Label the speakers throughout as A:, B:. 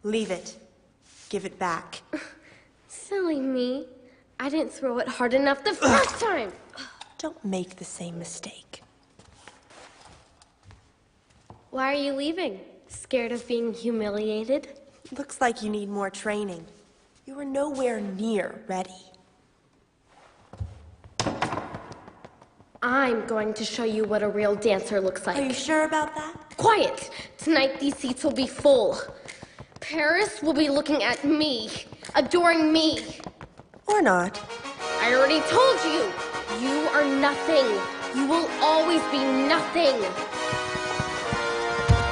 A: Leave it. Give it back.
B: Silly me. I didn't throw it hard enough the first time.
A: Don't make the same mistake.
B: Why are you leaving? Scared of being humiliated?
A: Looks like you need more training. You are nowhere near ready.
B: I'm going to show you what a real dancer looks like.
A: Are you sure about that?
B: Quiet! Tonight these seats will be full. Paris will be looking at me, adoring me.
A: Or not.
B: I already told you, you are nothing. You will always be nothing.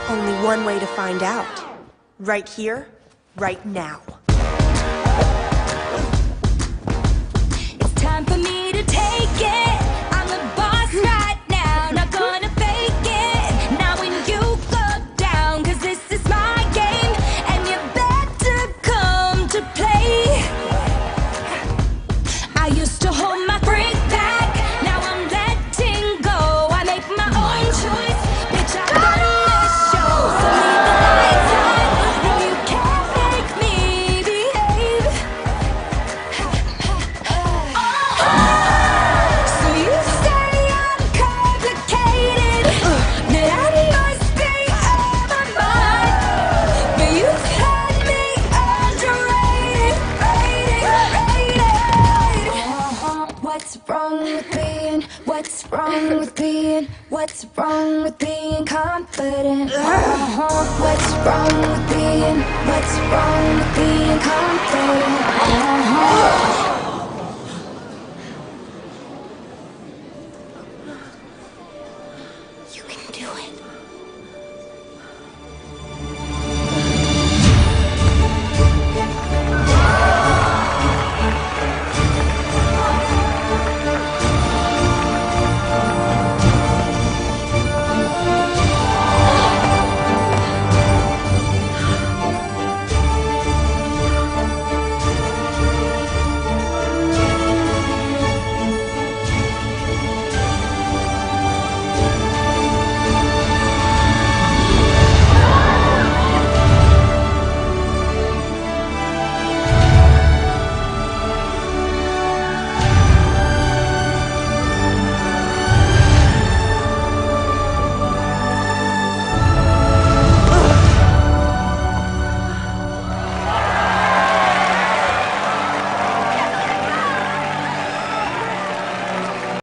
A: Only one way to find out. Right here, right now.
C: It's time for me to take it. I'm the boss right now, not gonna fake it. Now when you go down, 'cause this is my game, and you better come to play. I used to hold my freak back, now I'm letting go. I make my own choice, bitch, I run this show. So leave the lights on, no you can't make me behave. So you say I'm complicated, that I must be out of my mind. But you've had me underrated, What's wrong with being, what's wrong with being, what's wrong with being confident? What's wrong with being, what's wrong with being confident?